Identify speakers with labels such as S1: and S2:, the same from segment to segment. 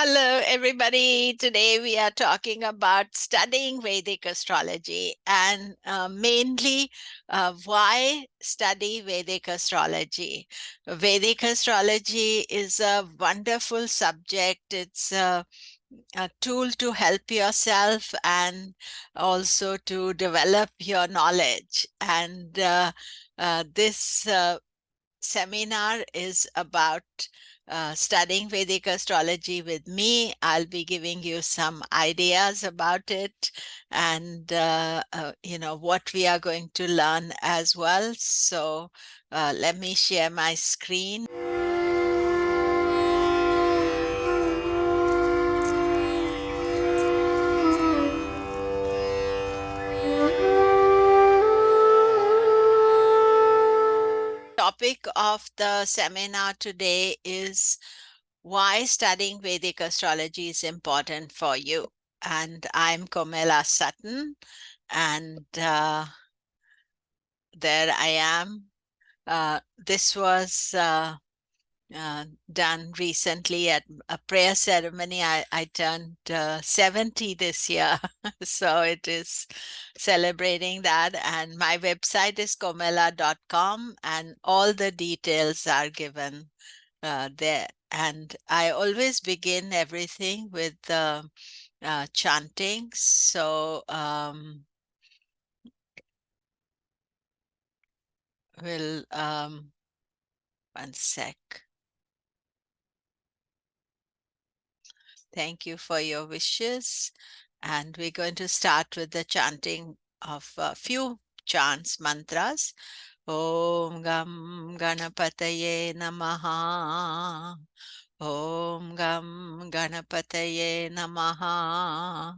S1: Hello, everybody. Today we are talking about studying Vedic astrology and mainly why study Vedic astrology. Vedic astrology is a wonderful subject. It's a tool to help yourself and also to develop your knowledge. And this seminar is about studying Vedic astrology with me. I'll be giving you some ideas about it and, what we are going to learn as well. So let me share my screen. Topic of the seminar today is why studying Vedic astrology is important for you. And I'm Komilla Sutton, and there I am. This was done recently at a prayer ceremony. I turned 70 this year, so it is celebrating that. And my website is komilla.com, and all the details are given there. And I always begin everything with chanting. So we'll, one sec. Thank you for your wishes. And we're going to start with the chanting of a few chants, mantras. Om Gam Ganapataye Namaha. Om Gam Ganapataye Namaha.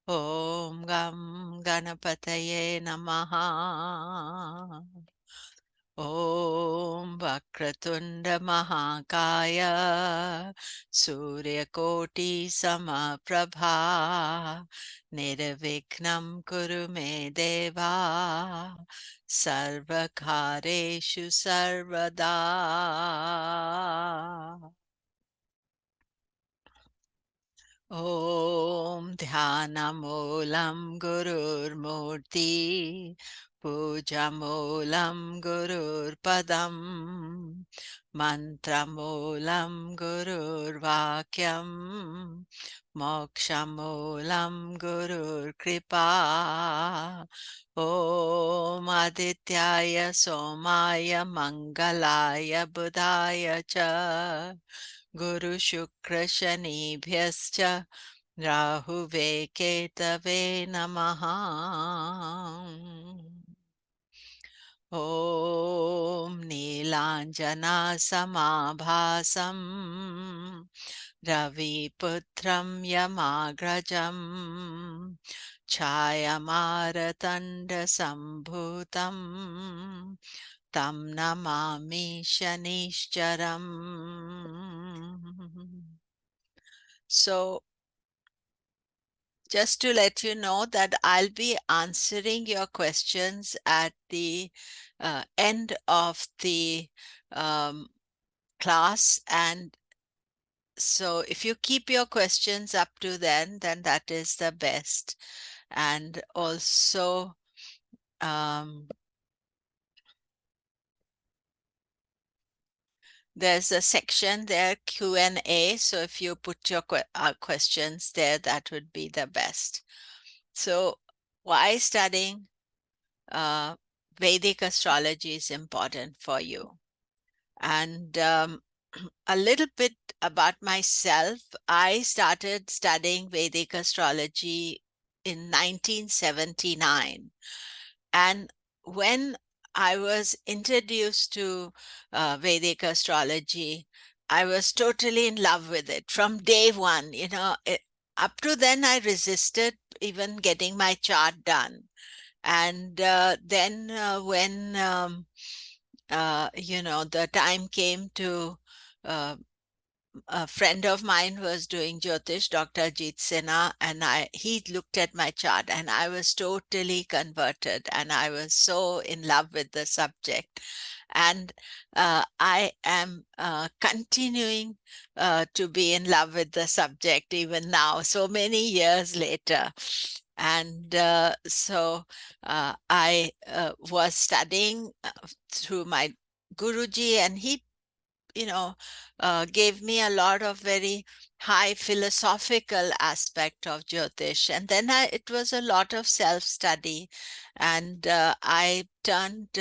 S1: Om Gam Ganapataye Namaha. Om Vakratunda Mahakaya Suryakoti Samaprabha Nirvignam Kuru Me Deva Sarvakareshu Sarvada. Om Dhanamulam Gurur Murti Pujamulam Gurur Padam Mantramulam Gurur Vakyam Mokshamulam Gurur Kripa Om Adityaya Somaya Mangalaya Budaya Cha Guru Shukra Shanibhyascha Rahuve Ketave Namaha. Om Nilanjana Samabhasam Ravi Putram Yamagrajam Chayamaratanda Sambhutam Tam Namami Shanishcharam. So just to let you know that I'll be answering your questions at the end of the class. And so if you keep your questions up to then that is the best. And also, there's a section there, Q&A. So if you put your questions there, that would be the best. So why studying Vedic astrology is important for you? And a little bit about myself. I started studying Vedic astrology in 1979. And when I was introduced to Vedic astrology, I was totally in love with it from day one. Up to then, I resisted even getting my chart done. And then when, the time came to a friend of mine was doing Jyotish, Dr. Ajit Sinha, and he looked at my chart and I was totally converted and I was so in love with the subject. And I am continuing to be in love with the subject even now, so many years later. And I was studying through my Guruji, and he gave me a lot of very high philosophical aspect of Jyotish. And then it was a lot of self-study. And I turned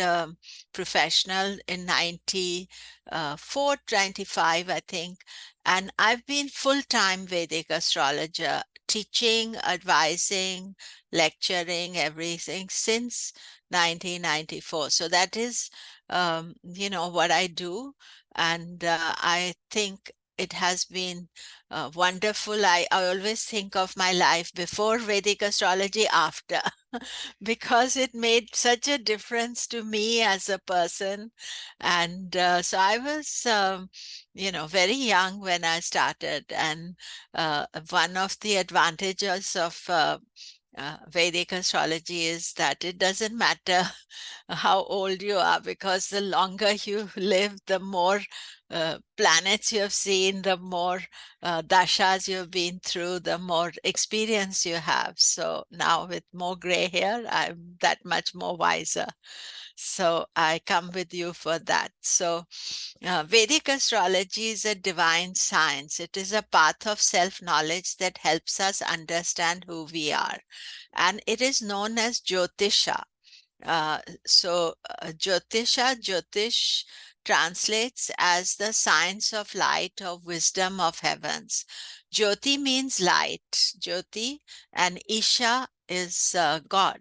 S1: professional in 94, 95, I think. And I've been full-time Vedic astrologer, teaching, advising, lecturing, everything since 1994. So that is, what I do. And I think it has been wonderful. I always think of my life before Vedic astrology, after, because it made such a difference to me as a person. And so I was, very young when I started. And one of the advantages of Vedic astrology is that it doesn't matter how old you are, because the longer you live, the more planets you have seen, the more dashas you've been through, the more experience you have. So now, with more gray hair, I'm that much more wiser. So I come with you for that. So Vedic astrology is a divine science. It is a path of self-knowledge that helps us understand who we are. And it is known as Jyotisha. Jyotish translates as the science of light or wisdom of heavens. Jyoti means light, Jyoti, and Isha is God.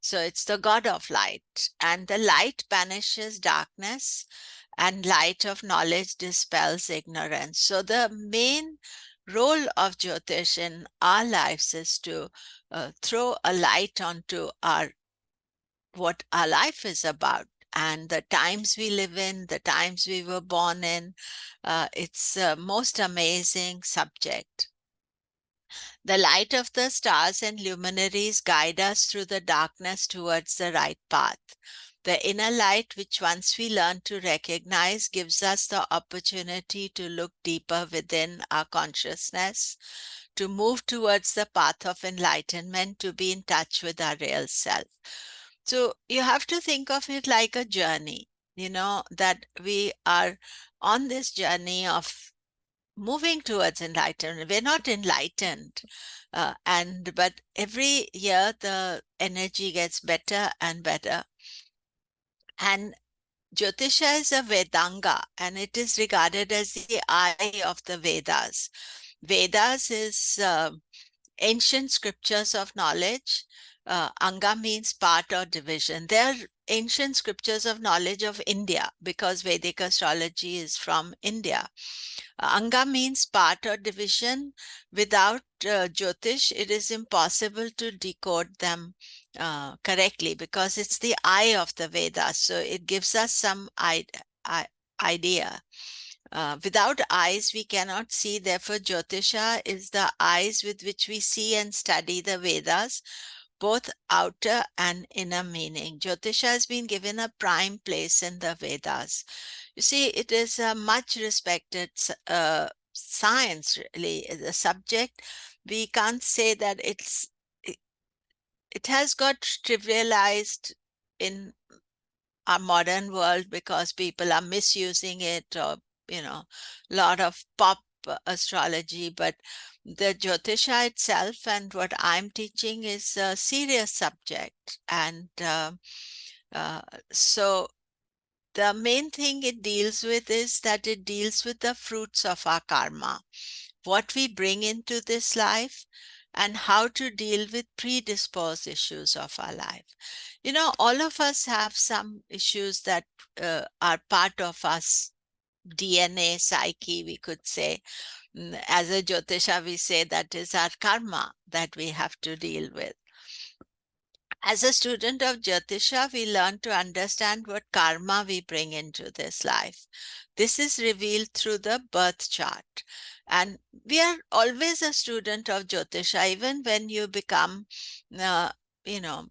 S1: So it's the God of light. And the light banishes darkness, and light of knowledge dispels ignorance. So the main role of Jyotish in our lives is to throw a light onto what our life is about, and the times we live in, the times we were born in. It's a most amazing subject. The light of the stars and luminaries guide us through the darkness towards the right path. The inner light, which once we learn to recognize, gives us the opportunity to look deeper within our consciousness, to move towards the path of enlightenment, to be in touch with our real self. So you have to think of it like a journey, that we are on this journey of moving towards enlightenment. We're not enlightened, but every year the energy gets better and better. And Jyotisha is a Vedanga, and it is regarded as the eye of the Vedas. Vedas is ancient scriptures of knowledge. Anga means part or division. They are ancient scriptures of knowledge of India, because Vedic astrology is from India. Anga means part or division. Without Jyotish, it is impossible to decode them correctly, because it's the eye of the Vedas. So it gives us some idea. Without eyes, we cannot see. Therefore, Jyotisha is the eyes with which we see and study the Vedas, both outer and inner meaning. Jyotisha has been given a prime place in the Vedas. You see, it is a much respected science, really, the subject. We can't say that it has got trivialized in our modern world, because people are misusing it, or a lot of pop astrology. But the Jyotisha itself and what I'm teaching is a serious subject. And uh, so the main thing it deals with is that it deals with the fruits of our karma, what we bring into this life, and how to deal with predisposed issues of our life. All of us have some issues that are part of us, DNA, psyche, we could say. As a Jyotisha, we say that is our karma that we have to deal with. As a student of Jyotisha, we learn to understand what karma we bring into this life. This is revealed through the birth chart. And we are always a student of Jyotisha, even when you become, you know,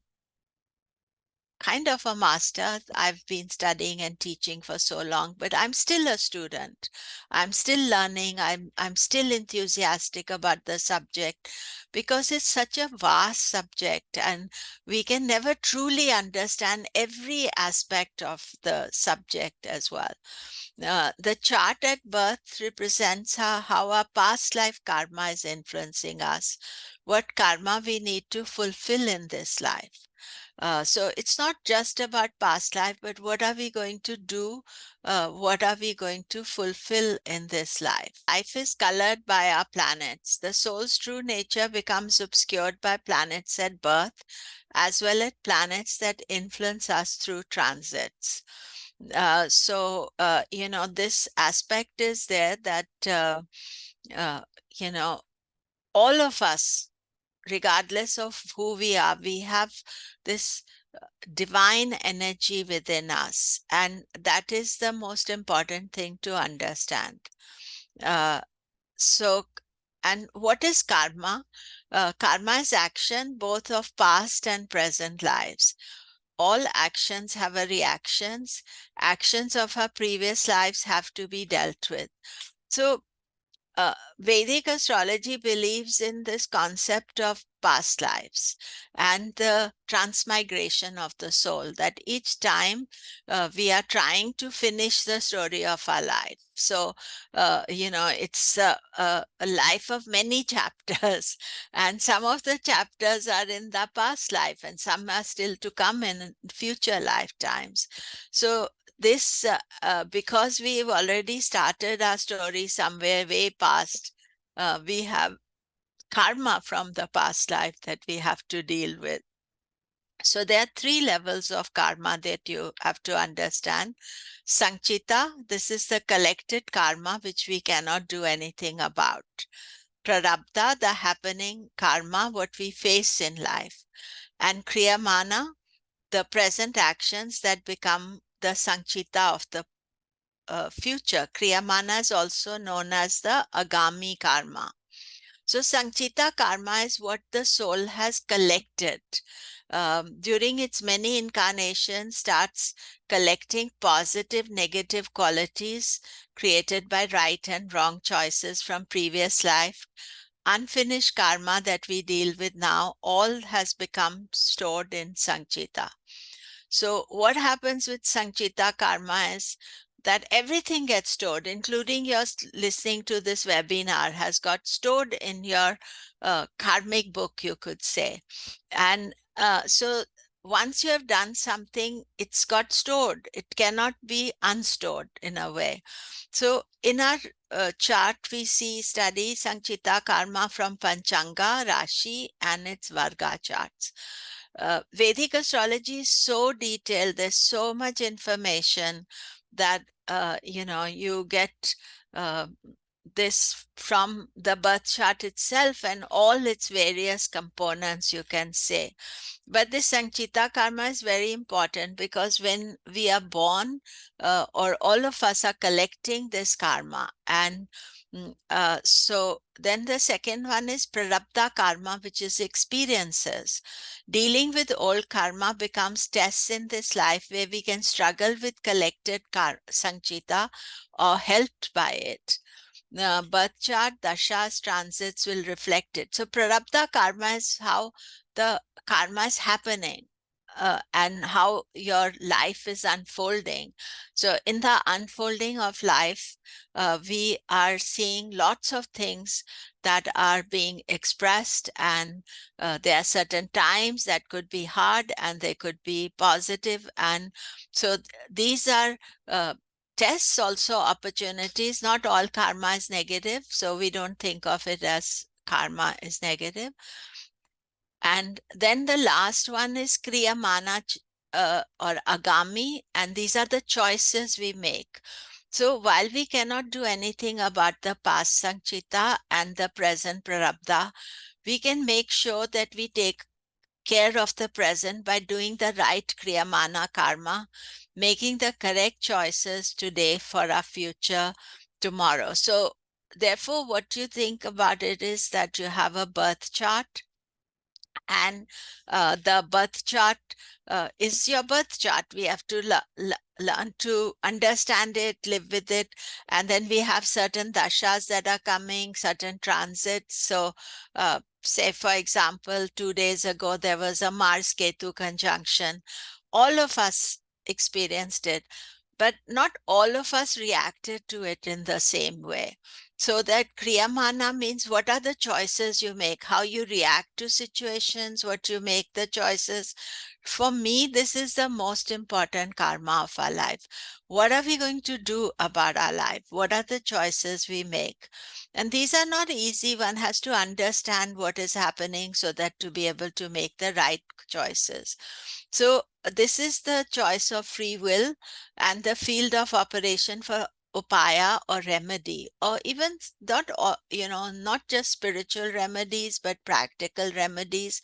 S1: kind of a master. I've been studying and teaching for so long, but I'm still a student. I'm still learning. I'm still enthusiastic about the subject because it's such a vast subject, and we can never truly understand every aspect of the subject as well. The chart at birth represents how our past life karma is influencing us, what karma we need to fulfill in this life. So it's not just about past life, but what are we going to do? What are we going to fulfill in this life? Life is colored by our planets. The soul's true nature becomes obscured by planets at birth, as well as planets that influence us through transits. This aspect is there that, uh, you know, all of us, regardless of who we have this divine energy within us, and that is the most important thing to understand. Uh, so, and what is karma? Karma is action both of past and present lives. All actions have a reactions. Actions of our previous lives have to be dealt with. So Vedic astrology believes in this concept of past lives and the transmigration of the soul, that each time we are trying to finish the story of our life. So, it's a life of many chapters, and some of the chapters are in the past life, and some are still to come in future lifetimes. So, this because we've already started our story somewhere way past, we have karma from the past life that we have to deal with. So there are three levels of karma that you have to understand. Sanchita, this is the collected karma which we cannot do anything about. Prarabdha, the happening karma, what we face in life. And Kriyamana, the present actions that become the Sanchita of the future. Kriyamana is also known as the Agami karma. So Sanchita karma is what the soul has collected during its many incarnations, starts collecting positive, negative qualities created by right and wrong choices from previous life. Unfinished karma that we deal with now, all has become stored in Sanchita. So what happens with Sanchita karma is that everything gets stored, including your listening to this webinar has got stored in your karmic book, you could say. And so once you have done something, it's got stored. It cannot be unstored in a way. So in our chart, we study Sanchita karma from Panchanga, Rashi, and its Varga charts. Vedic astrology is so detailed. There's so much information that you get this from the birth chart itself and all its various components, you can say. But this Sanchita karma is very important because when we are born, or all of us are collecting this karma, and so then the second one is Prarabdha karma, which is experiences. Dealing with old karma becomes tests in this life where we can struggle with collected Sanchita or helped by it. Birth chart, dashas, transits will reflect it. So Prarabdha karma is how the karma is happening. And how your life is unfolding. So in the unfolding of life, we are seeing lots of things that are being expressed, and there are certain times that could be hard and they could be positive. And so these are tests, also opportunities. Not all karma is negative, so we don't think of it as karma is negative. And then the last one is Kriyamana or Agami, and these are the choices we make. So while we cannot do anything about the past Sanchita and the present Prarabdha, we can make sure that we take care of the present by doing the right Kriyamana karma, making the correct choices today for our future tomorrow. So therefore, what you think about it is that you have a birth chart, And the birth chart is your birth chart. We have to learn to understand it, live with it. And then we have certain dashas that are coming, certain transits. So say, for example, 2 days ago, there was a Mars-Ketu conjunction. All of us experienced it, but not all of us reacted to it in the same way. So that Kriyamana means what are the choices you make, how you react to situations, what you make the choices. For me, this is the most important karma of our life. What are we going to do about our life? What are the choices we make? And these are not easy. One has to understand what is happening so that to be able to make the right choices. So this is the choice of free will and the field of operation for upaya or remedy, or even not, not just spiritual remedies, but practical remedies.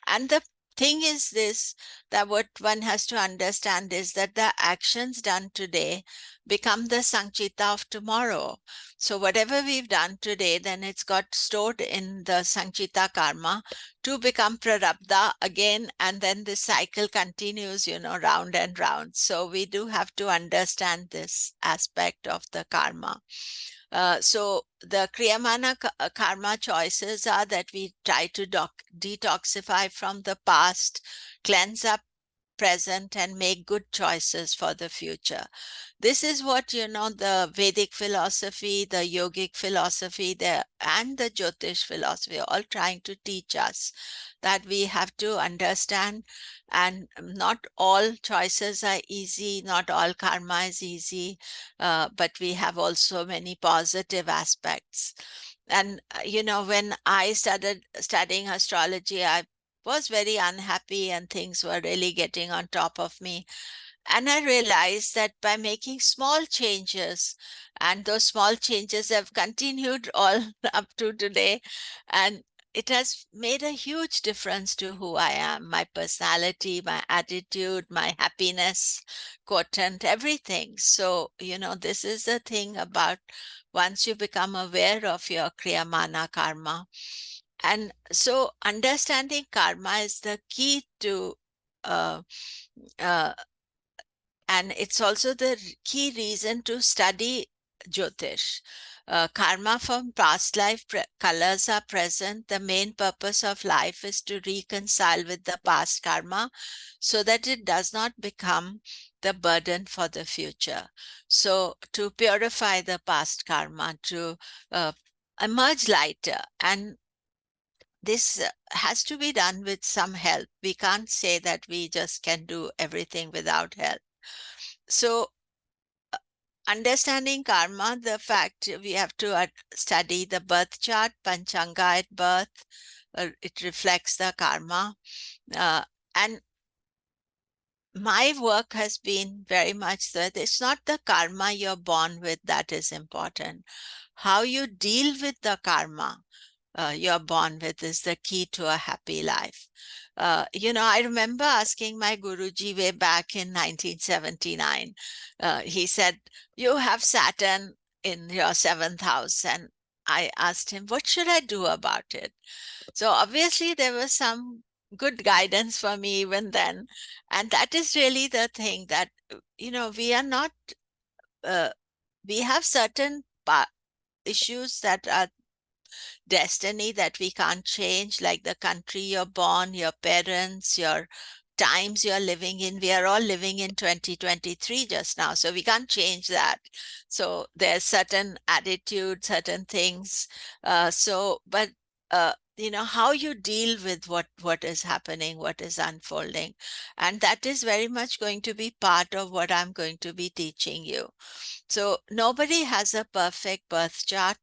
S1: And the thing is this, that what one has to understand is that the actions done today become the sanchita of tomorrow. So whatever we've done today, then it's got stored in the sanchita karma to become prarabdha again, and then the cycle continues, round and round. So we do have to understand this aspect of the karma. So the Kriyamana karma choices are that we try to detoxify from the past, cleanse up present, and make good choices for the future. This is what, the Vedic philosophy, the yogic philosophy, and the Jyotish philosophy are all trying to teach us, that we have to understand, and not all choices are easy, not all karma is easy, but we have also many positive aspects. And, when I started studying astrology, I was very unhappy and things were really getting on top of me. And I realized that by making small changes, and those small changes have continued all up to today, and it has made a huge difference to who I am, my personality, my attitude, my happiness quotient, everything. So, this is the thing about once you become aware of your Kriyamana karma. And so understanding karma is the key to uh, uh, and it's also the key reason to study Jyotish. Karma from past life colors are present. The main purpose of life is to reconcile with the past karma so that it does not become the burden for the future. So to purify the past karma, to uh, emerge lighter. And this has to be done with some help. We can't say that we just can do everything without help. So understanding karma, the fact we have to study the birth chart, Panchanga at birth, it reflects the karma. And my work has been very much that it's not the karma you're born with that is important. How you deal with the karma you're born with is the key to a happy life. I remember asking my Guruji way back in 1979. He said, "You have Saturn in your seventh house." And I asked him, "What should I do about it?" So obviously, there was some good guidance for me even then. And that is really the thing that, we are not, uh, we have certain issues that are destiny that we can't change, like the country you're born, your parents, your times you're living in. We are all living in 2023 just now, so we can't change that. So there's certain attitude, certain things. But how you deal with what is happening, what is unfolding, and that is very much going to be part of what I'm going to be teaching you. So nobody has a perfect birth chart.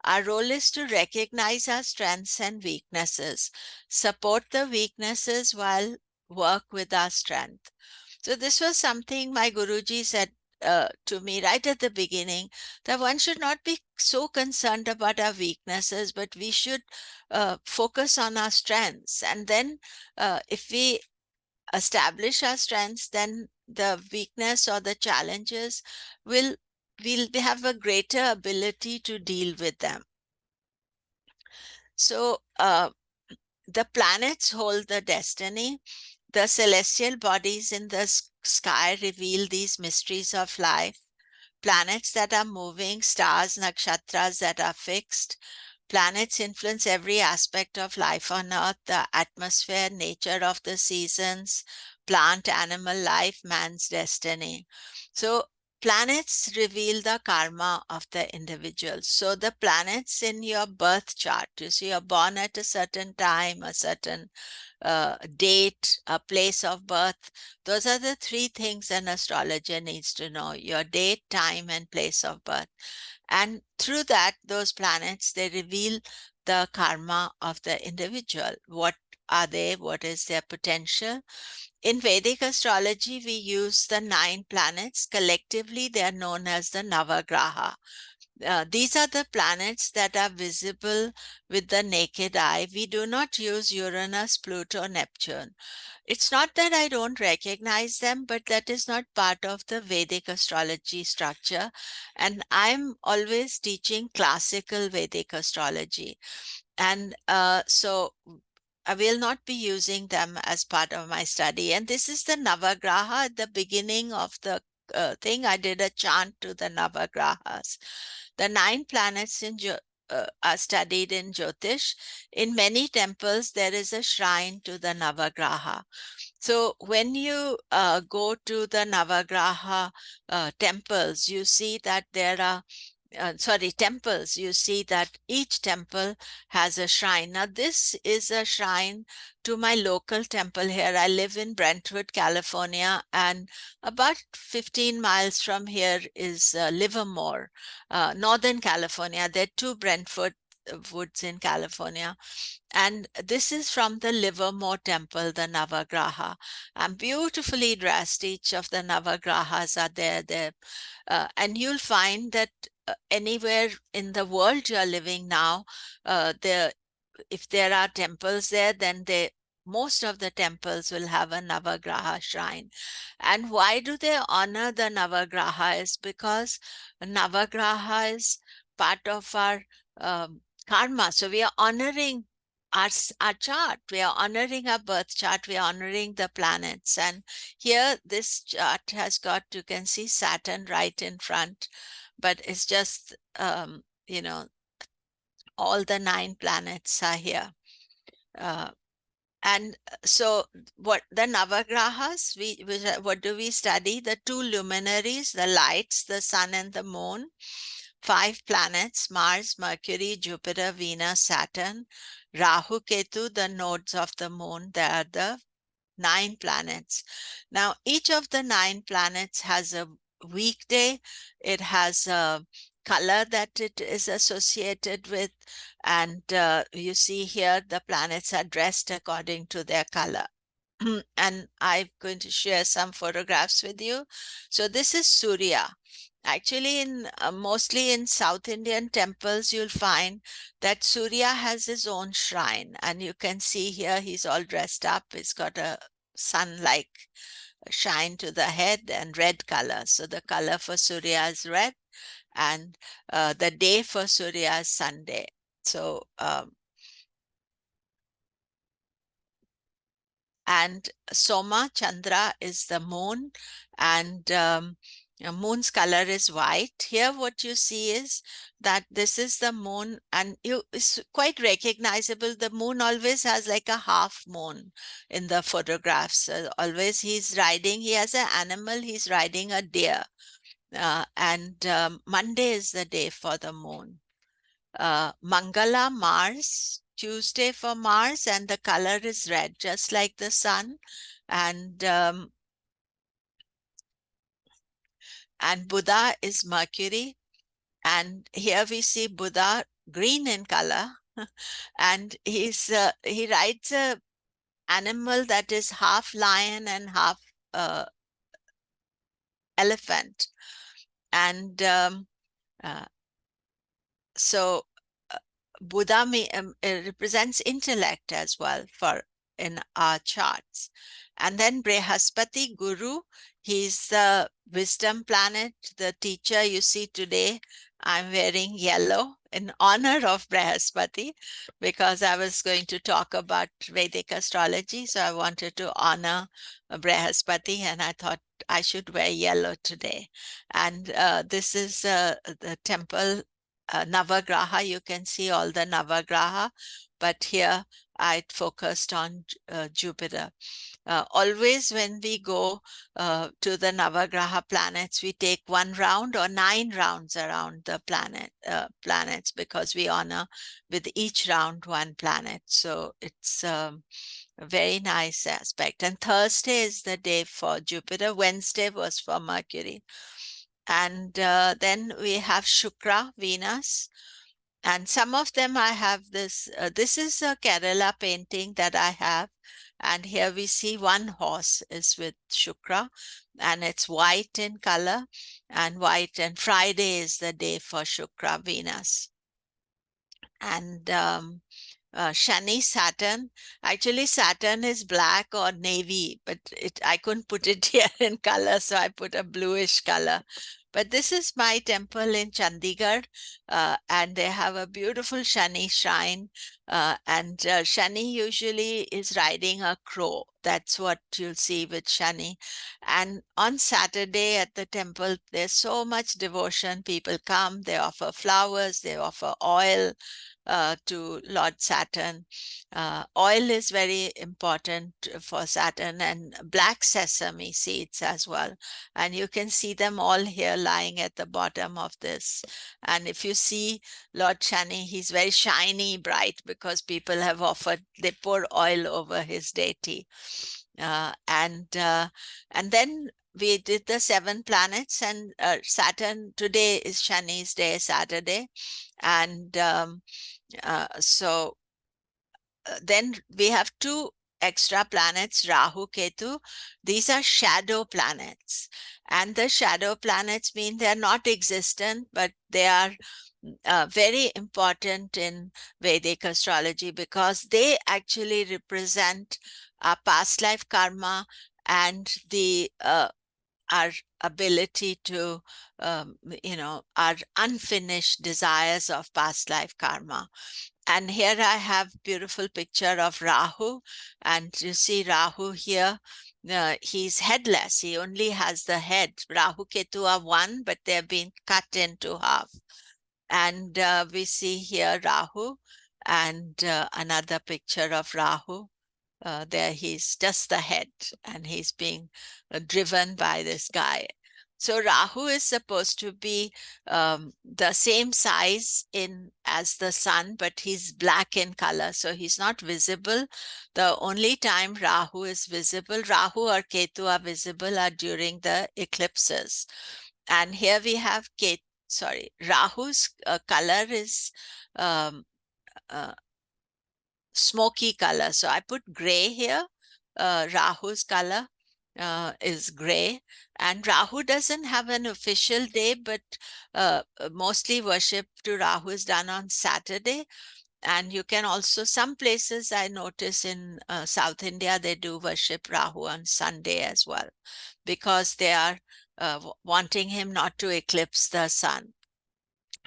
S1: Our role is to recognize our strengths and weaknesses, support the weaknesses while work with our strength. So this was something my Guruji said to me right at the beginning, that one should not be so concerned about our weaknesses, but we should focus on our strengths. And then if we establish our strengths, then the weakness or the challenges will we'll have a greater ability to deal with them. So the planets hold the destiny. The celestial bodies in the sky reveal these mysteries of life. Planets that are moving, stars, nakshatras that are fixed. Planets influence every aspect of life on Earth, the atmosphere, nature of the seasons, plant, animal life, man's destiny. So planets reveal the karma of the individual. So the planets in your birth chart, you see, you're born at a certain time, a certain date, a place of birth. Those are the three things an astrologer needs to know: your date, time, and place of birth. And through that, those planets, they reveal the karma of the individual. What are they? What is their potential? In Vedic astrology, we use the 9 planets. Collectively, they are known as the Navagraha. These are the planets that are visible with the naked eye. We do not use Uranus, Pluto, Neptune. It's not that I don't recognize them, but that is not part of the Vedic astrology structure. And I'm always teaching classical Vedic astrology. And so I will not be using them as part of my study. And this is the Navagraha at the beginning of the thing. I did a chant to the Navagrahas. The 9 planets are studied in Jyotish. In many temples, there is a shrine to the Navagraha. So when you go to the Navagraha temples, you see that there are temples, you see that each temple has a shrine. Now, this is a shrine to my local temple here. I live in Brentwood, California, and about 15 miles from here is Livermore, Northern California. There are 2 Brentwood woods in California. And this is from the Livermore temple, the Navagraha. And beautifully dressed, each of the Navagrahas are there. And you'll find that anywhere in the world you're living now, if there are temples there, then most of the temples will have a Navagraha shrine. And why do they honor the Navagraha? Is because Navagraha is part of our karma. So we are honoring our chart. We are honoring our birth chart. We are honoring the planets. And here, this chart has got, you can see Saturn right in front, but it's just, all the 9 planets are here. And so what the Navagrahas, what do we study? The 2 luminaries, the lights, the sun and the moon. 5 planets: Mars, Mercury, Jupiter, Venus, Saturn. Rahu, Ketu, the nodes of the moon. They are the 9 planets. Now, each of the 9 planets has a weekday. It has a color that it is associated with. And you see here, the planets are dressed according to their color. And I'm going to share some photographs with you. So this is Surya. Actually, mostly in South Indian temples, you'll find that Surya has his own shrine. And you can see here, he's all dressed up. He's got a sun-like shine to the head and red color. So the color for Surya is red, and the day for Surya is Sunday. So, and Soma, Chandra, is the moon, and moon's color is white. Here what you see is that this is the moon, and it's quite recognizable. The moon always has like a half moon in the photographs. Always he has an animal, he's riding a deer. And Monday is the day for the moon. Mangala, Mars, Tuesday for Mars, and the color is red, just like the sun. And Buddha is Mercury. And here we see Buddha green in color. And he rides a animal that is half lion and half elephant. And so Buddha represents intellect as well in our charts. And then Brihaspati, Guru, he's the wisdom planet, the teacher. You see today I'm wearing yellow. in honor of Brihaspati, because I was going to talk about Vedic astrology. So I wanted to honor Brihaspati, and I thought I should wear yellow today. And this is the temple Navagraha. You can see all the Navagraha, but here I focused on Jupiter. Always when we go to the Navagraha planets, we take 1 round or 9 rounds around the planets, because we honor with each round 1 planet. So it's a very nice aspect. And Thursday is the day for Jupiter. Wednesday was for Mercury. And then we have Shukra, Venus. And some of them I have this. This is a Kerala painting that I have. And here we see 1 horse is with Shukra, and it's white in color, and white. And Friday is the day for Shukra, Venus. And Shani, Saturn. Actually, Saturn is black or navy, but I couldn't put it here in color, so I put a bluish color. But this is my temple in Chandigarh, and they have a beautiful Shani shrine. And Shani usually is riding a crow. That's what you'll see with Shani. And on Saturday at the temple, there's so much devotion. People come, they offer flowers, they offer oil to Lord Saturn. Oil is very important for Saturn, and black sesame seeds as well. And you can see them all here lying at the bottom of this. And if you see Lord Shani, he's very shiny, bright, because people have offered, they pour oil over his deity. And then we did the 7 planets, and Saturn, today is Shani's day, Saturday. And so then we have 2 extra planets, Rahu, Ketu. These are shadow planets. And the shadow planets mean they're not existent, but they are very important in Vedic astrology, because they actually represent our past life karma and our ability to, our unfinished desires of past life karma. And here I have beautiful picture of Rahu, and you see Rahu here. He's headless. He only has the head. Rahu, Ketu are 1, but they've been cut into half. And we see here Rahu, and another picture of Rahu. There he's just the head, and he's being driven by this guy. So Rahu is supposed to be the same size as the sun, but he's black in color, so he's not visible. The only time Rahu is visible, Rahu or Ketu are visible, are during the eclipses. And here we have Rahu's color is smoky color. So I put gray here. Rahu's color is gray. And Rahu doesn't have an official day, but mostly worship to Rahu is done on Saturday. And you can also, some places I notice in South India, they do worship Rahu on Sunday as well, because they are wanting him not to eclipse the sun.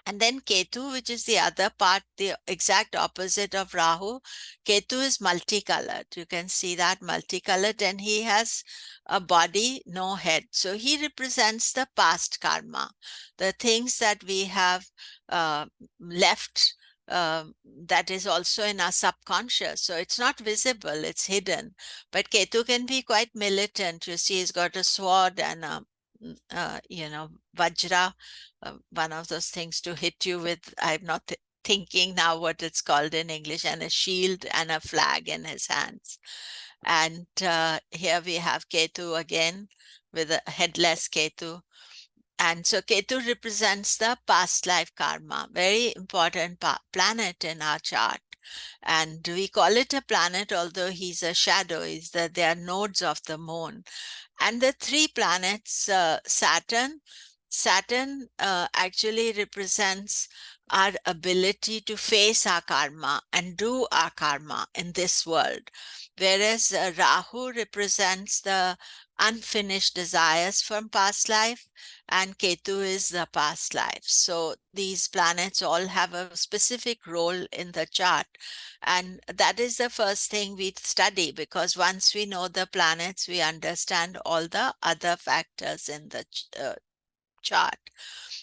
S1: And then Ketu, which is the other part, the exact opposite of Rahu. Ketu is multicolored. You can see that multicolored, and he has a body, no head. So he represents the past karma, the things that we have left, that is also in our subconscious. So it's not visible, it's hidden. But Ketu can be quite militant. You see, he's got a sword and a Vajra, one of those things to hit you with. I'm not thinking now what it's called in English, and a shield and a flag in his hands. And here we have Ketu again with a headless Ketu. And so Ketu represents the past life karma, very important planet in our chart. And we call it a planet, although he's a shadow, is that they are nodes of the moon. And the 3 planets, Saturn actually represents our ability to face our karma and do our karma in this world. Whereas Rahu represents the unfinished desires from past life, and Ketu is the past life. So these planets all have a specific role in the chart. And that is the first thing we study, because once we know the planets, we understand all the other factors in the chart.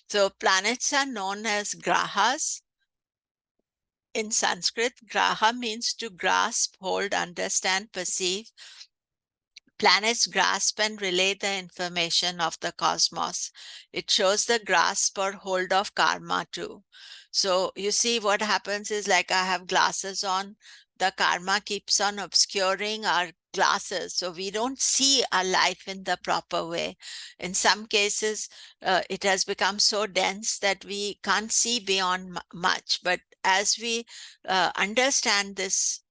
S1: So planets are known as grahas. In Sanskrit, graha means to grasp, hold, understand, perceive. Planets grasp and relay the information of the cosmos. It shows the grasp or hold of karma too. So you see what happens is, like, I have glasses on, the karma keeps on obscuring our glasses. So we don't see our life in the proper way. In some cases, it has become so dense that we can't see beyond much. But as we understand this,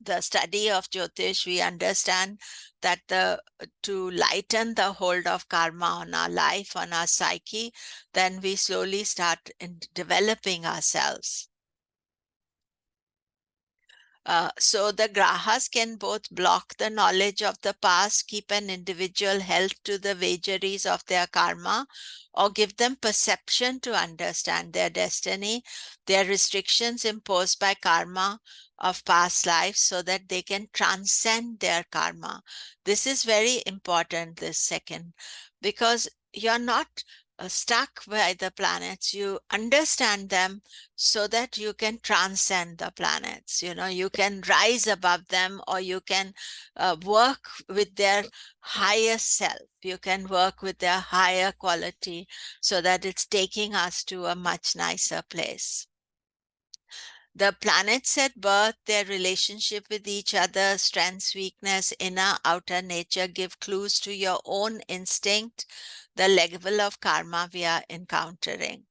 S1: the study of Jyotish, we understand that to lighten the hold of karma on our life, on our psyche, then we slowly start in developing ourselves. So the grahas can both block the knowledge of the past, keep an individual held to the vagaries of their karma, or give them perception to understand their destiny, their restrictions imposed by karma of past lives, so that they can transcend their karma. This is very important, this second, because you're not stuck by the planets. You understand them so that you can transcend the planets. You can rise above them, or you can work with their higher self. You can work with their higher quality, so that it's taking us to a much nicer place. The planets at birth, their relationship with each other, strengths, weakness, inner, outer nature, give clues to your own instinct, the level of karma we are encountering.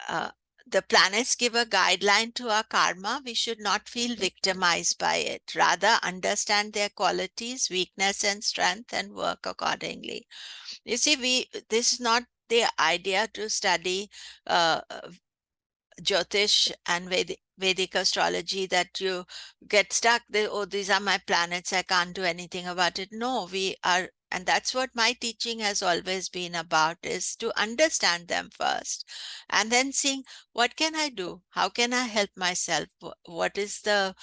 S1: Uh, the planets give a guideline to our karma. We should not feel victimized by it. Rather, understand their qualities, weakness, and strength, and work accordingly. You see, this is not the idea to study Jyotish and Vedic astrology that you get stuck. Oh, these are my planets, I can't do anything about it. No, we are, and that's what my teaching has always been about, is to understand them first, and then seeing, what can I do? How can I help myself? What is the,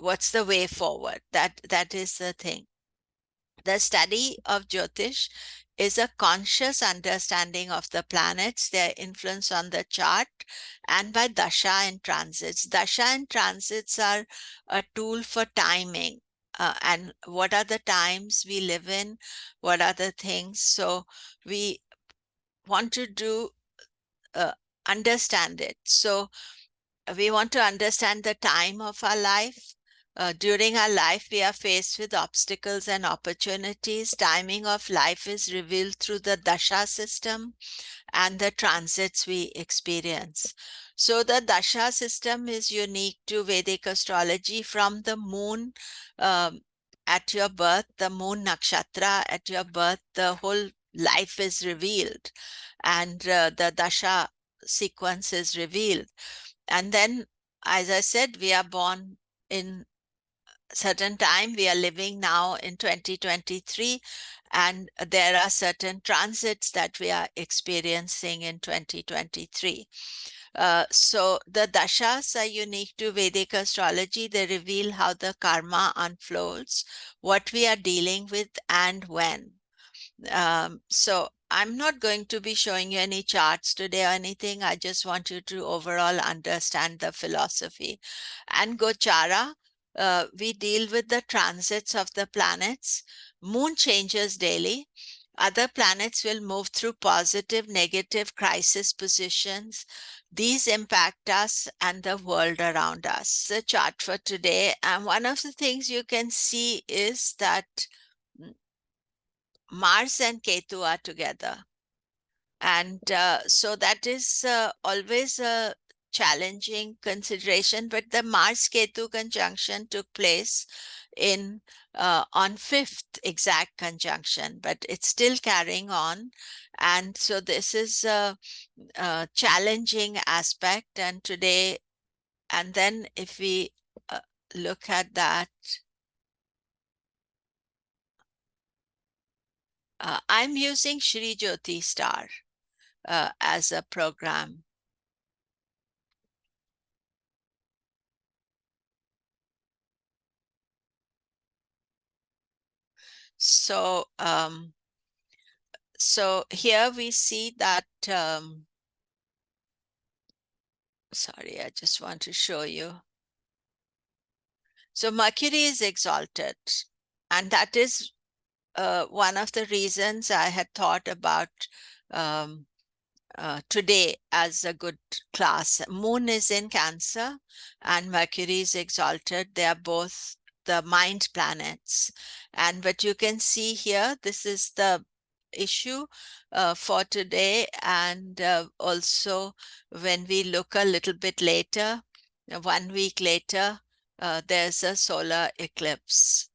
S1: what's the way forward? That is the thing. The study of Jyotish is a conscious understanding of the planets, their influence on the chart, and by dasha and transits. Dasha and transits are a tool for timing. And what are the times we live in? What are the things? So we want to understand it. So we want to understand the time of our life. During our life, we are faced with obstacles and opportunities. Timing of life is revealed through the dasha system and the transits we experience. So the dasha system is unique to Vedic astrology. From the moon at your birth, the moon nakshatra at your birth, the whole life is revealed, and the dasha sequence is revealed. And then, as I said, we are born in certain time. We are living now in 2023, and there are certain transits that we are experiencing in 2023. So the dashas are unique to Vedic astrology. They reveal how the karma unfolds, what we are dealing with, and when. So I'm not going to be showing you any charts today or anything. I just want you to overall understand the philosophy. And Gochara, we deal with the transits of the planets. Moon changes daily. Other planets will move through positive, negative crisis positions. These impact us and the world around us. The chart for today, and one of the things you can see is that Mars and Ketu are together. And so that is always a challenging consideration. But the Mars Ketu conjunction took place in on 5th exact conjunction, but it's still carrying on. And so this is a challenging aspect. And today, and then if we look at that, I'm using Shri Jyoti Star as a program. So, so here we see that, sorry, I just want to show you. So Mercury is exalted, and that is one of the reasons I had thought about um, today as a good class. Moon is in Cancer and Mercury is exalted. They are both the mind planets. And what you can see here, this is the issue for today. And also, when we look a little bit later, 1 week later, there's a solar eclipse,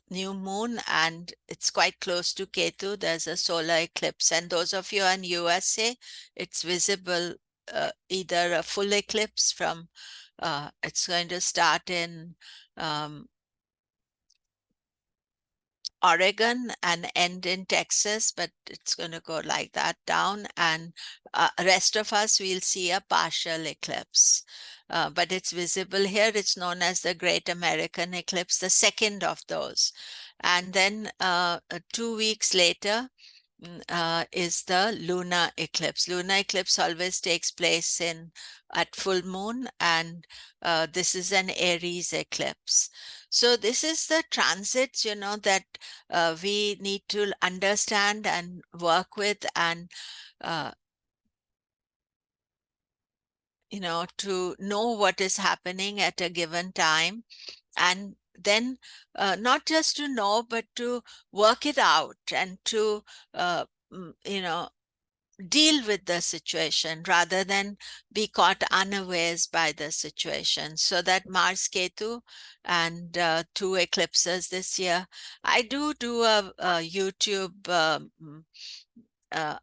S1: new moon, and it's quite close to Ketu. There's a solar eclipse, and those of you in USA, it's visible, either a full eclipse from it's going to start in Oregon and end in Texas, but it's going to go like that down, and rest of us we'll see a partial eclipse. But it's visible here. It's known as the Great American Eclipse, the second of those. And then 2 weeks later is the lunar eclipse. Lunar eclipse always takes place in at full moon, and this is an Aries eclipse. So this is the transits, that we need to understand and work with, and uh, to know what is happening at a given time, and then not just to know, but to work it out and to uh, you know deal with the situation rather than be caught unawares by the situation. So that Mars Ketu and 2 eclipses this year. I do a YouTube.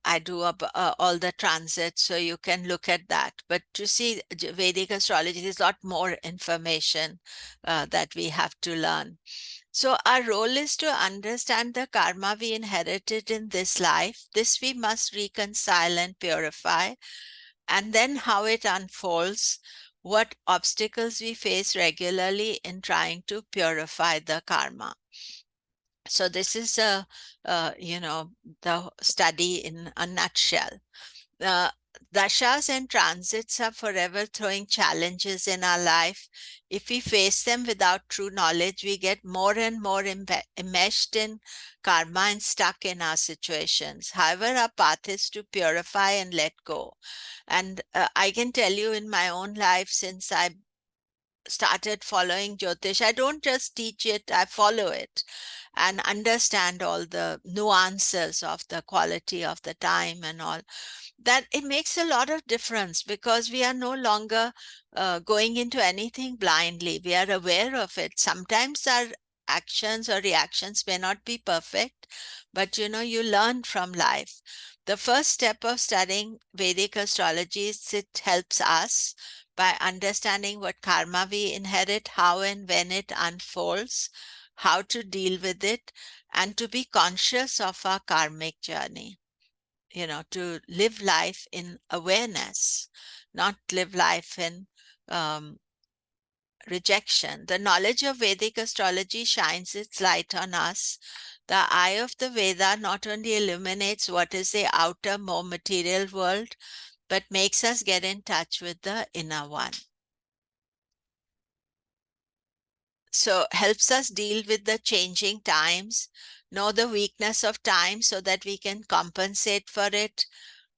S1: I do all the transits, so you can look at that. But to see Vedic astrology, there's a lot more information that we have to learn. So our role is to understand the karma we inherited in this life. This we must reconcile and purify. And then how it unfolds, what obstacles we face regularly in trying to purify the karma. So this is the study in a nutshell. Uh, Dashas and transits are forever throwing challenges in our life. If we face them without true knowledge, we get more and more enmeshed in karma and stuck in our situations. However, our path is to purify and let go. And I can tell you in my own life, since I started following Jyotish, I don't just teach it, I follow it and understand all the nuances of the quality of the time and all that. It makes a lot of difference because we are no longer going into anything blindly. We are aware of it. Sometimes our actions or reactions may not be perfect, but you learn from life. The first step of studying Vedic astrology is it helps us by understanding what karma we inherit, how and when it unfolds, how to deal with it, and to be conscious of our karmic journey. To live life in awareness, not live life in rejection. The knowledge of Vedic astrology shines its light on us. The eye of the Veda not only illuminates what is the outer, more material world, but makes us get in touch with the inner one. So helps us deal with the changing times, know the weakness of time so that we can compensate for it,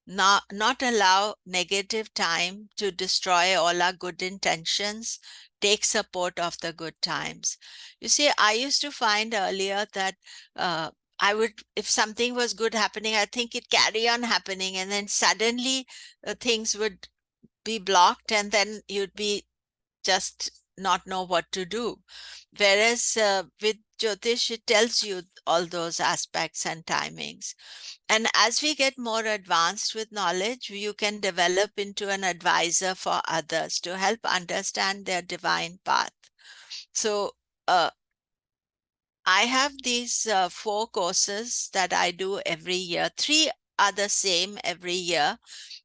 S1: not allow negative time to destroy all our good intentions, take support of the good times. You see, I used to find earlier that I would, if something was good happening, I think it carry on happening, and then suddenly things would be blocked, and then you'd be just not know what to do. Whereas with Jyotish, it tells you all those aspects and timings. And as we get more advanced with knowledge, you can develop into an advisor for others to help understand their divine path. So I have these 4 courses that I do every year. 3 are the same every year.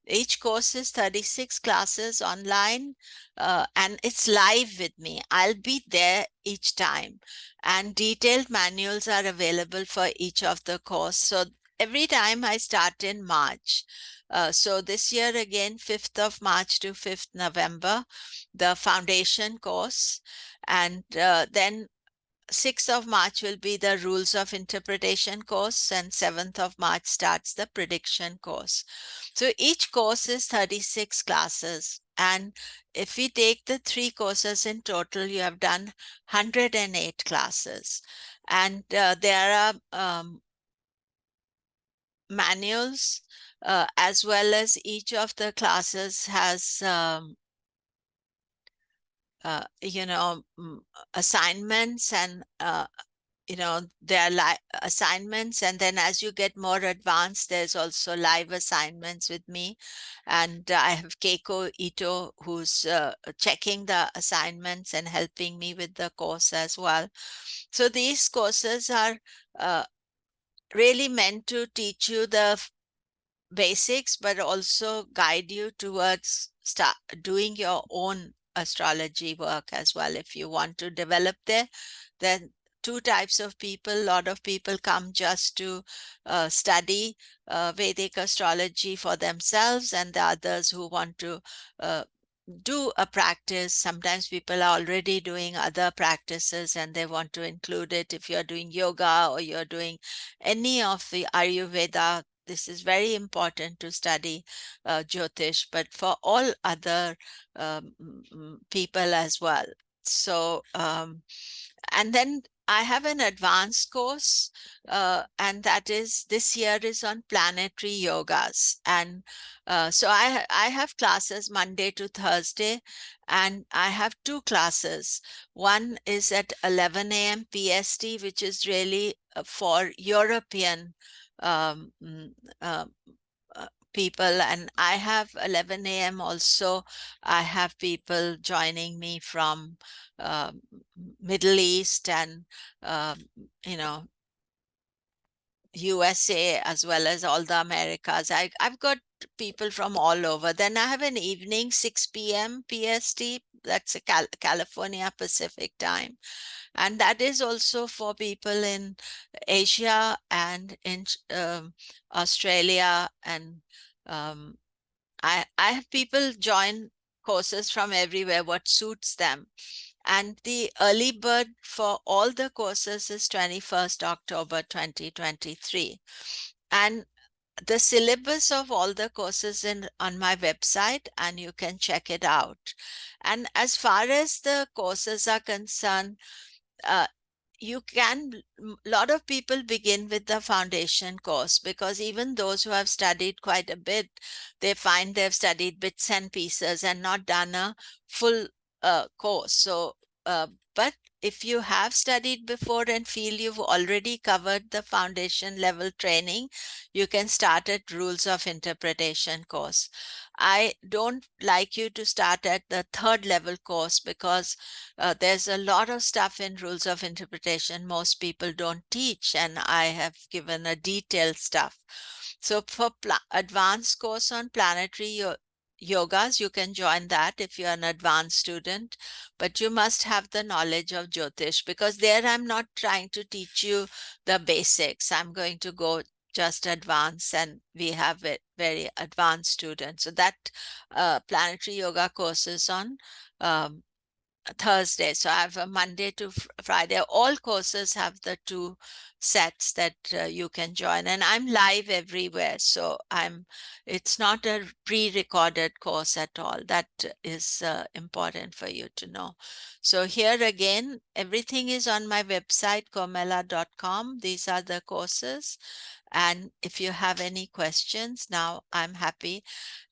S1: Each course is 36 classes online, and it's live with me. I'll be there each time, and detailed manuals are available for each of the course. So every time I start in March. So this year again, 5th of March to 5th November, the foundation course, and then 6th of March will be the rules of interpretation course, and 7th of March starts the prediction course. So each course is 36 classes. And if we take the 3 courses in total, you have done 108 classes. And there are manuals, as well as each of the classes has assignments, and there are assignments, and then as you get more advanced, there's also live assignments with me. And I have Keiko Ito, who's checking the assignments and helping me with the course as well. So these courses are really meant to teach you the basics, but also guide you towards start doing your own astrology work as well. If you want to develop there, then 2 types of people. A lot of people come just to study Vedic astrology for themselves, and the others who want to do a practice. Sometimes people are already doing other practices and they want to include it. If you're doing yoga or you're doing any of the Ayurveda, this is very important to study Jyotish, but for all other people as well. So, and then I have an advanced course, and that is this year is on planetary yogas. And so I have classes Monday to Thursday, and I have 2 classes. One is at 11 a.m. PST, which is really for European um, mm, uh, people, and I have 11 a.m. also. I have people joining me from Middle East and you know USA, as well as all the Americas. I've got people from all over. Then I have an evening 6 p.m. PST. That's a California Pacific time. And that is also for people in Asia and in Australia. And um, I have people join courses from everywhere, what suits them. And the early bird for all the courses is 21st October 2023. And the syllabus of all the courses on my website, and you can check it out. And as far as the courses are concerned, uh, you can, a lot of people begin with the foundation course, because even those who have studied quite a bit, they find they've studied bits and pieces and not done a full course. So, but if you have studied before and feel you've already covered the foundation level training, you can start at rules of interpretation course. I don't like you to start at the 3rd level course, because there's a lot of stuff in rules of interpretation most people don't teach, and I have given a detailed stuff. So for advanced course on planetary yogas, you can join that if you're an advanced student, but you must have the knowledge of Jyotish, because there I'm not trying to teach you the basics. I'm going to go just advanced, and we have it very advanced students. So that planetary yoga course is on Thursday. So I have a Monday to Friday. All courses have the 2 sets that you can join, and I'm live everywhere. So it's not a pre-recorded course at all. That is important for you to know. So here again, everything is on my website, komilla.com. These are the courses. And if you have any questions, now I'm happy.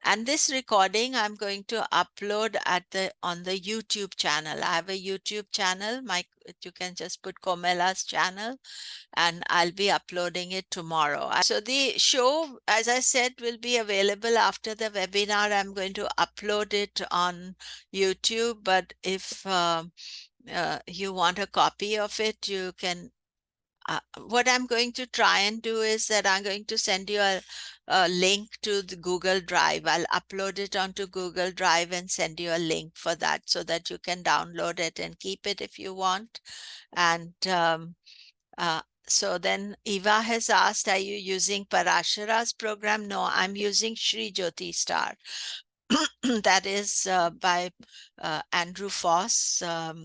S1: And this recording I'm going to upload on the YouTube channel. I have a YouTube channel. You can just put Komilla's channel, and I'll be uploading it tomorrow. So the show, as I said, will be available after the webinar. I'm going to upload it on YouTube, but if you want a copy of it, you can what I'm going to try and do is that I'm going to send you a link to the Google Drive. I'll upload it onto Google Drive and send you a link for that so that you can download it and keep it if you want. And uh, so then Eva has asked, are you using Parashara's program? No, I'm using Shri Jyoti Star. That is by Andrew Foss.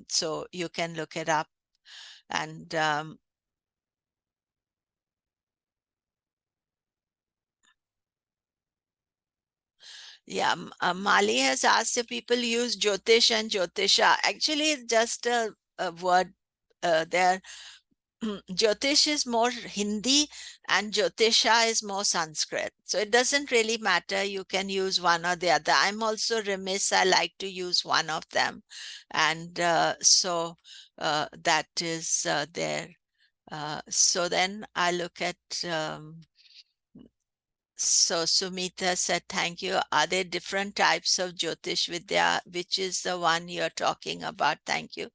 S1: So you can look it up. And yeah, Mali has asked if people use Jyotish and Jyotisha. Actually, it's just a word there. Jyotish is more Hindi and Jyotisha is more Sanskrit. So it doesn't really matter. You can use one or the other. I'm also remiss. I like to use one of them. And so that is there. So then I look at so Sumita said, thank you. Are there different types of Jyotish Vidya? Which is the one you're talking about? Thank you.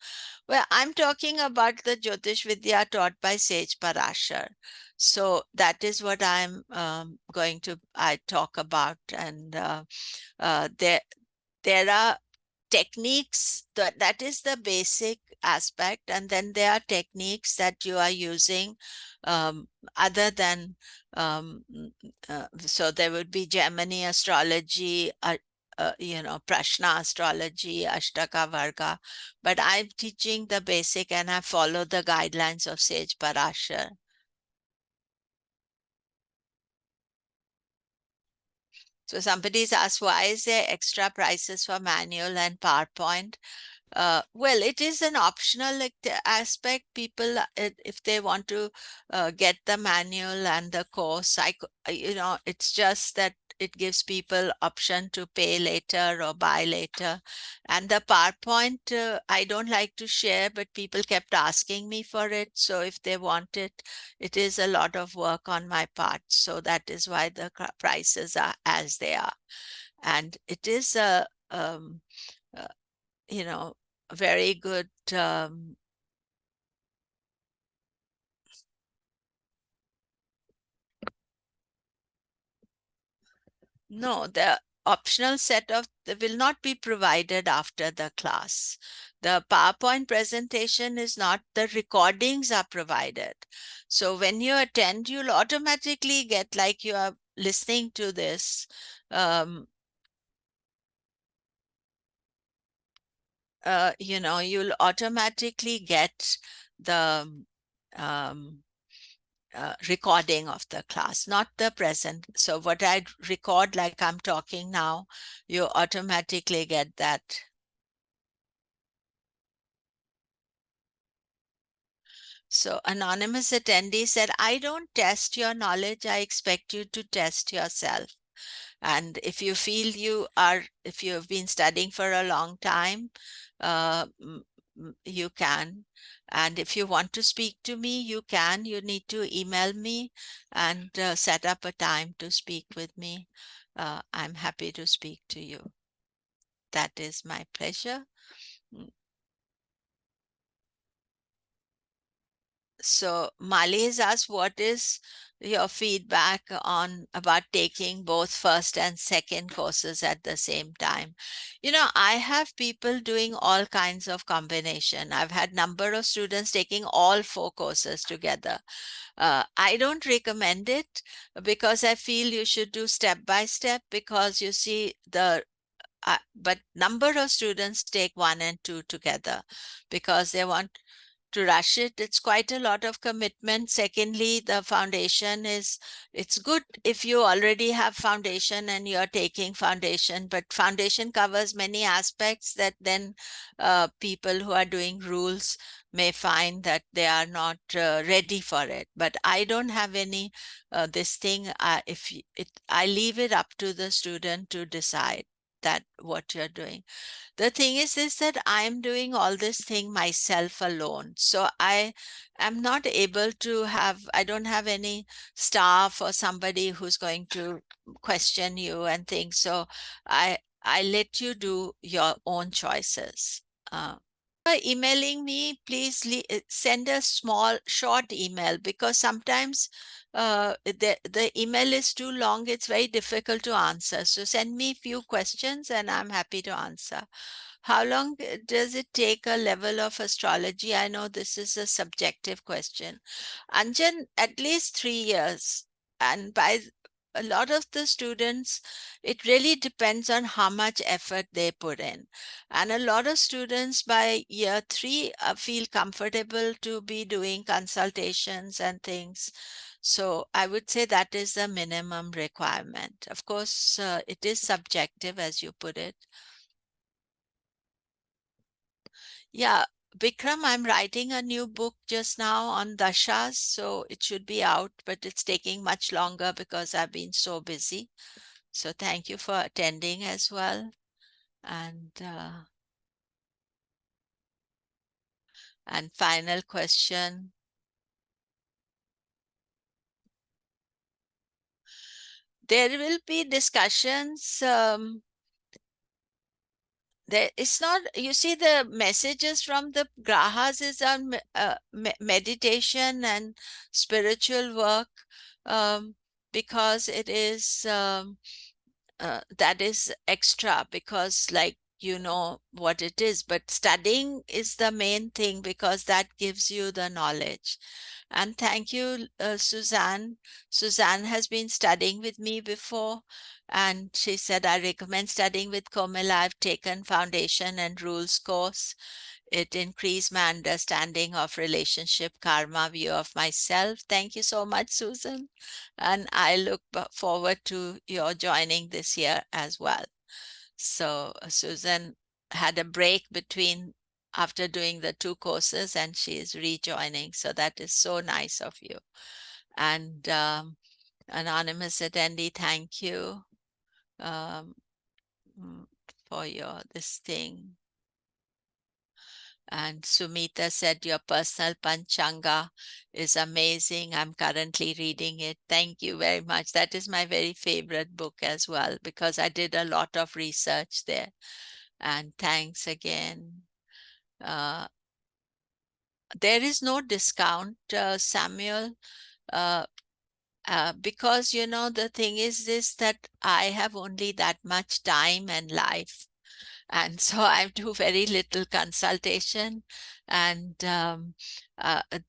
S1: Well, I'm talking about the Jyotish Vidya taught by Sage Parashar. So that is what I'm going to I talk about. And there are techniques that is the basic aspect, and then there are techniques that you are using other than so there would be Gemini astrology, Prashna astrology, Ashtaka Varga, but I'm teaching the basic and I follow the guidelines of Sage Parashar. So somebody's asked, why is there extra prices for manual and PowerPoint? Well, it is an optional aspect. People, if they want to get the manual and the course, it's just that it gives people option to pay later or buy later. And the PowerPoint, I don't like to share, but people kept asking me for it. So if they want it, it is a lot of work on my part. So that is why the prices are as they are. And it is uh, a very good no, the optional set of will not be provided after the class. The PowerPoint presentation is not, the recordings are provided. So when you attend, you'll automatically get like you are listening to this. Um, you'll automatically get the um, recording of the class, not the present. So what I record like I'm talking now, you automatically get that. So anonymous attendee said, I don't test your knowledge. I expect you to test yourself. And if you feel if you've been studying for a long time, you can. And if you want to speak to me, you can. You need to email me and set up a time to speak with me. I'm happy to speak to you. That is my pleasure. Mm. So Mali has asked, what is your feedback on about taking both first and second courses at the same time? I have people doing all kinds of combination. I've had number of students taking all 4 courses together. I don't recommend it because I feel you should do step by step, because you see but number of students take 1 and 2 together because they want to rush it. It's quite a lot of commitment. Secondly, the foundation it's good if you already have foundation and you're taking foundation, but foundation covers many aspects that then people who are doing rules may find that they are not ready for it. But I don't have any this thing. I leave it up to the student to decide that what you're doing. The thing is that I'm doing all this thing myself alone. So I am not able to I don't have any staff or somebody who's going to question you and things. So I let you do your own choices. Uh, emailing me, please send a small, short email, because sometimes the email is too long. It's very difficult to answer. So send me a few questions and I'm happy to answer. How long does it take a level of astrology? I know this is a subjective question. Anjan, at least 3 years. And by a lot of the students, it really depends on how much effort they put in. And a lot of students by year three feel comfortable to be doing consultations and things. So I would say that is the minimum requirement. Of course, it is subjective, as you put it. Yeah, Bikram, I'm writing a new book just now on dashas, so it should be out, but it's taking much longer because I've been so busy. So thank you for attending as well. And final question. There will be discussions. There it's not, you see, the messages from the grahas is on meditation and spiritual work, because it is that is extra, because like you know what it is, but studying is the main thing because that gives you the knowledge. And thank you, Suzanne. Suzanne has been studying with me before, and she said, I recommend studying with Komilla. I've taken foundation and rules course. It increased my understanding of relationship, karma, view of myself. Thank you so much, Susan. And I look forward to your joining this year as well. So Susan had a break between after doing the two courses, and she is rejoining. So that is so nice of you. And anonymous attendee, thank you um, for your this thing. And Sumita said, your personal Panchanga is amazing. I'm currently reading it. Thank you very much. That is my very favorite book as well, because I did a lot of research there. And thanks again. Uh, there is no discount, Samuel, uh, because, you know, the thing is this, that I have only that much time and life. And so I do very little consultation, and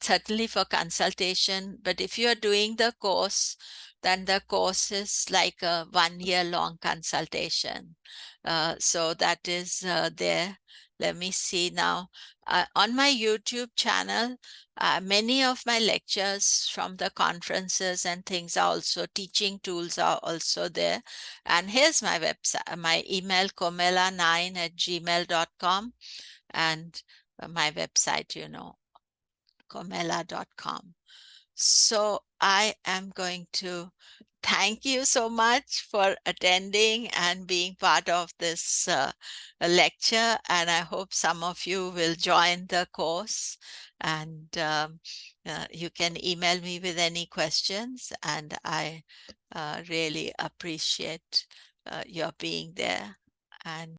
S1: certainly for consultation. But if you are doing the course, then the course is like a 1 year long consultation. So that is there. Let me see now. On my YouTube channel, many of my lectures from the conferences and things are also, teaching tools are also there. And here's my website, my email, komilla9@gmail.com, and my website, you know, komilla.com. So I am going to thank you so much for attending and being part of this lecture. And I hope some of you will join the course. And you can email me with any questions. And I really appreciate your being there. And